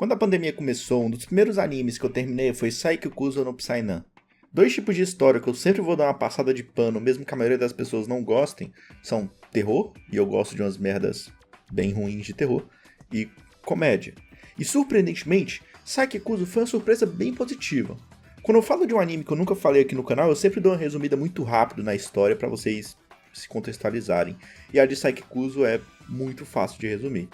Quando a pandemia começou, um dos primeiros animes que eu terminei foi Saikikuzo no Psynan. Dois tipos de história que eu sempre vou dar uma passada de pano, mesmo que a maioria das pessoas não gostem, são terror, e eu gosto de umas merdas bem ruins de terror, e comédia. E surpreendentemente, Saikikuzo foi uma surpresa bem positiva. Quando eu falo de um anime que eu nunca falei aqui no canal, eu sempre dou uma resumida muito rápido na história para vocês se contextualizarem. E a de Saikikuzo é muito fácil de resumir.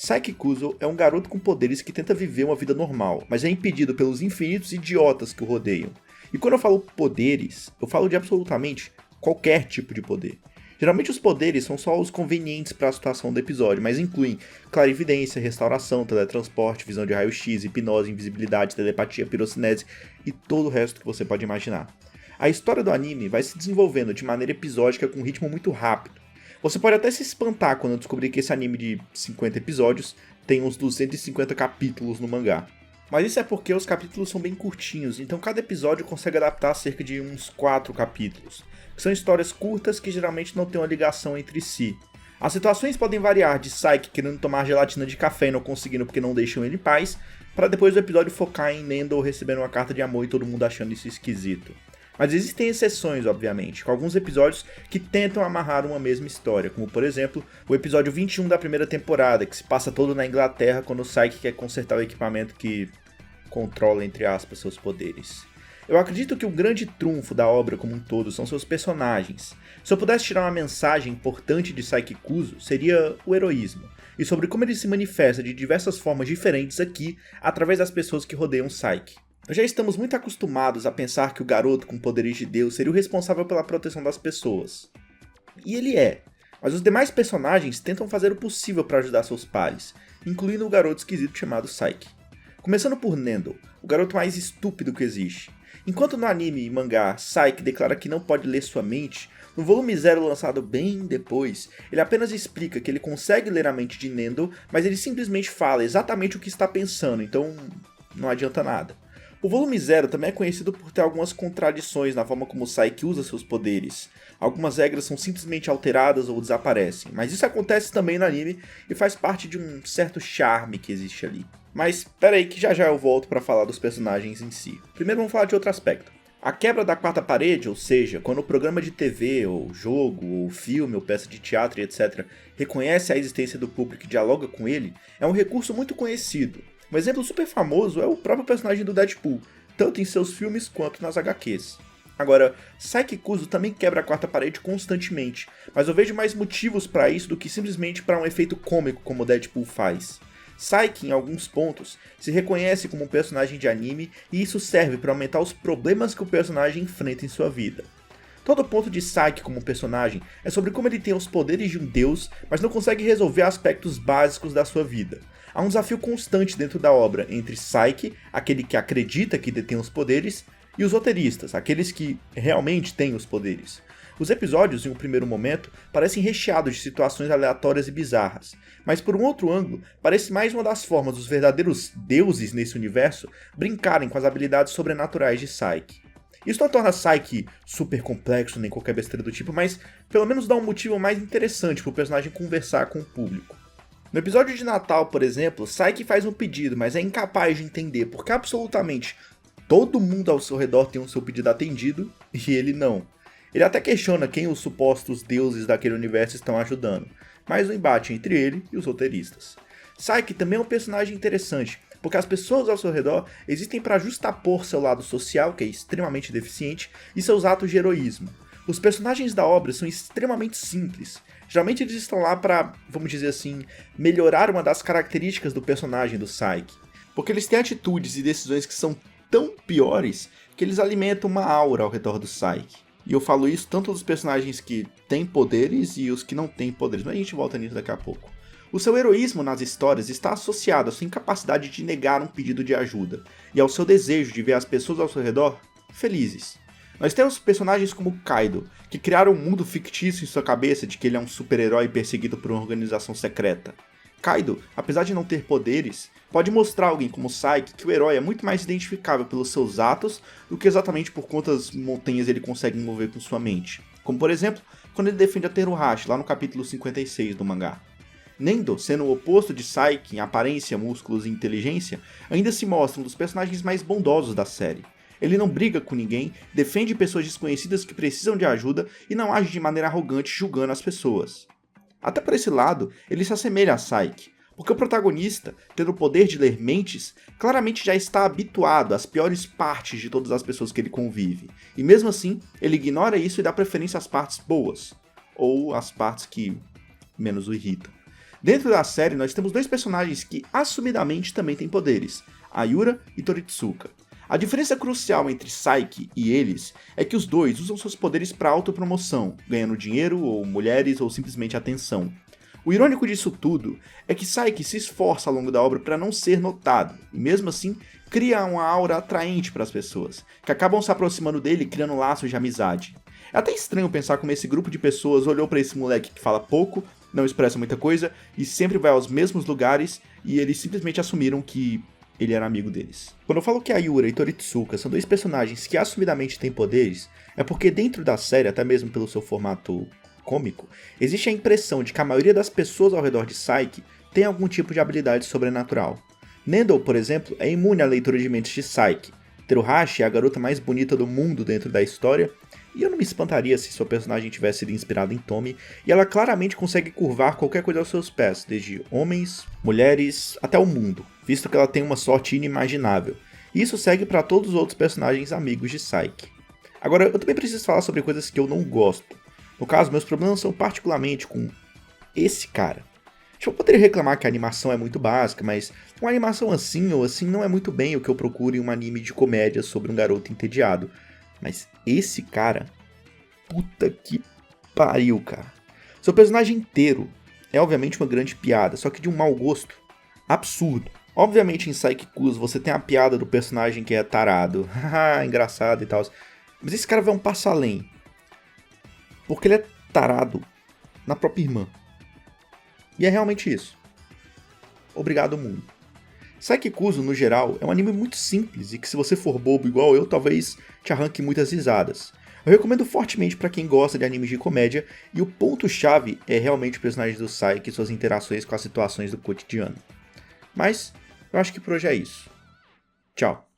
Saikikuzo é um garoto com poderes que tenta viver uma vida normal, mas é impedido pelos infinitos idiotas que o rodeiam. E quando eu falo poderes, eu falo de absolutamente qualquer tipo de poder. Geralmente os poderes são só os convenientes para a situação do episódio, mas incluem clarividência, restauração, teletransporte, visão de raio-x, hipnose, invisibilidade, telepatia, pirocinese e todo o resto que você pode imaginar. A história do anime vai se desenvolvendo de maneira episódica com um ritmo muito rápido. Você pode até se espantar quando descobrir que esse anime de 50 episódios tem uns 250 capítulos no mangá. Mas isso é porque os capítulos são bem curtinhos, então cada episódio consegue adaptar cerca de uns 4 capítulos, que são histórias curtas que geralmente não têm uma ligação entre si. As situações podem variar de Saiki querendo tomar gelatina de café e não conseguindo porque não deixam ele em paz, para depois do episódio focar em Nendo recebendo uma carta de amor e todo mundo achando isso esquisito. Mas existem exceções, obviamente, com alguns episódios que tentam amarrar uma mesma história, como por exemplo, o episódio 21 da primeira temporada, que se passa todo na Inglaterra quando o Saiki quer consertar o equipamento que controla, entre aspas, seus poderes. Eu acredito que o grande trunfo da obra como um todo são seus personagens. Se eu pudesse tirar uma mensagem importante de Saikikuzo, seria o heroísmo, e sobre como ele se manifesta de diversas formas diferentes aqui, através das pessoas que rodeiam Saiki. Nós já estamos muito acostumados a pensar que o garoto com poderes de Deus seria o responsável pela proteção das pessoas. E ele é, mas os demais personagens tentam fazer o possível para ajudar seus pares, incluindo o garoto esquisito chamado Saiki. Começando por Nendo, o garoto mais estúpido que existe. Enquanto no anime e mangá Saiki declara que não pode ler sua mente, no volume 0 lançado bem depois, ele apenas explica que ele consegue ler a mente de Nendo, mas ele simplesmente fala exatamente o que está pensando, então não adianta nada. O volume 0 também é conhecido por ter algumas contradições na forma como Saiki usa seus poderes. Algumas regras são simplesmente alteradas ou desaparecem, mas isso acontece também no anime e faz parte de um certo charme que existe ali. Mas pera aí que já eu volto para falar dos personagens em si. Primeiro vamos falar de outro aspecto. A quebra da quarta parede, ou seja, quando o programa de TV, ou jogo, ou filme, ou peça de teatro e etc. reconhece a existência do público e dialoga com ele, é um recurso muito conhecido. Um exemplo super famoso é o próprio personagem do Deadpool, tanto em seus filmes quanto nas HQs. Agora, Saikikuzo também quebra a quarta parede constantemente, mas eu vejo mais motivos para isso do que simplesmente para um efeito cômico como o Deadpool faz. Saiki, em alguns pontos, se reconhece como um personagem de anime e isso serve para aumentar os problemas que o personagem enfrenta em sua vida. Todo ponto de Saiki como personagem é sobre como ele tem os poderes de um deus, mas não consegue resolver aspectos básicos da sua vida. Há um desafio constante dentro da obra entre Saiki, aquele que acredita que detém os poderes, e os roteiristas, aqueles que realmente têm os poderes. Os episódios, em um primeiro momento, parecem recheados de situações aleatórias e bizarras, mas por um outro ângulo, parece mais uma das formas dos verdadeiros deuses nesse universo brincarem com as habilidades sobrenaturais de Saiki. Isso não torna Saiki super complexo nem qualquer besteira do tipo, mas pelo menos dá um motivo mais interessante para o personagem conversar com o público. No episódio de Natal, por exemplo, Saiki faz um pedido, mas é incapaz de entender porque absolutamente todo mundo ao seu redor tem o seu pedido atendido e ele não. Ele até questiona quem os supostos deuses daquele universo estão ajudando, mas o embate entre ele e os roteiristas. Saiki também é um personagem interessante, porque as pessoas ao seu redor existem para justapor seu lado social, que é extremamente deficiente, e seus atos de heroísmo. Os personagens da obra são extremamente simples. Geralmente eles estão lá para, vamos dizer assim, melhorar uma das características do personagem do Saiki. Porque eles têm atitudes e decisões que são tão piores que eles alimentam uma aura ao redor do Saiki. E eu falo isso tanto dos personagens que têm poderes e os que não têm poderes, mas a gente volta nisso daqui a pouco. O seu heroísmo nas histórias está associado à sua incapacidade de negar um pedido de ajuda e ao seu desejo de ver as pessoas ao seu redor felizes. Nós temos personagens como Kaido, que criaram um mundo fictício em sua cabeça de que ele é um super-herói perseguido por uma organização secreta. Kaido, apesar de não ter poderes, pode mostrar a alguém como Saiki que o herói é muito mais identificável pelos seus atos do que exatamente por quantas montanhas ele consegue mover com sua mente. Como por exemplo, quando ele defende a Teruhashi lá no capítulo 56 do mangá. Nendo, sendo o oposto de Saiki em aparência, músculos e inteligência, ainda se mostra um dos personagens mais bondosos da série. Ele não briga com ninguém, defende pessoas desconhecidas que precisam de ajuda e não age de maneira arrogante julgando as pessoas. Até por esse lado, ele se assemelha a Saiki, porque o protagonista, tendo o poder de ler mentes, claramente já está habituado às piores partes de todas as pessoas que ele convive, e mesmo assim, ele ignora isso e dá preferência às partes boas, ou às partes que menos o irritam. Dentro da série, nós temos dois personagens que assumidamente também têm poderes, Ayura e Toritsuka. A diferença crucial entre Saiki e eles é que os dois usam seus poderes para autopromoção, ganhando dinheiro, ou mulheres, ou simplesmente atenção. O irônico disso tudo é que Saiki se esforça ao longo da obra para não ser notado, e mesmo assim cria uma aura atraente para as pessoas, que acabam se aproximando dele criando laços de amizade. É até estranho pensar como esse grupo de pessoas olhou para esse moleque que fala pouco, não expressa muita coisa e sempre vai aos mesmos lugares e eles simplesmente assumiram que ele era amigo deles. Quando eu falo que Ayura e Toritsuka são dois personagens que assumidamente têm poderes, é porque dentro da série, até mesmo pelo seu formato cômico, existe a impressão de que a maioria das pessoas ao redor de Saiki tem algum tipo de habilidade sobrenatural. Nendo, por exemplo, é imune à leitura de mentes de Saiki. Teruhashi é a garota mais bonita do mundo dentro da história, e eu não me espantaria se sua personagem tivesse sido inspirada em Tomi, e ela claramente consegue curvar qualquer coisa aos seus pés, desde homens, mulheres, até o mundo, visto que ela tem uma sorte inimaginável. E isso segue para todos os outros personagens amigos de Saiki. Agora, eu também preciso falar sobre coisas que eu não gosto. No caso, meus problemas são particularmente com esse cara. Eu poderia reclamar que a animação é muito básica, mas uma animação assim ou assim não é muito bem o que eu procuro em um anime de comédia sobre um garoto entediado. Mas esse cara, puta que pariu, cara. Seu personagem inteiro é obviamente uma grande piada, só que de um mau gosto absurdo. Obviamente em Saiki-Kusa você tem a piada do personagem que é tarado, haha, engraçado e tal. Mas esse cara vai um passo além. Porque ele é tarado na própria irmã. E é realmente isso. Obrigado, mundo. Saiki-Kusa, no geral, é um anime muito simples e que se você for bobo igual eu, talvez te arranque muitas risadas. Eu recomendo fortemente para quem gosta de animes de comédia e o ponto-chave é realmente o personagem do Saiki e suas interações com as situações do cotidiano. Mas, eu acho que por hoje é isso. Tchau.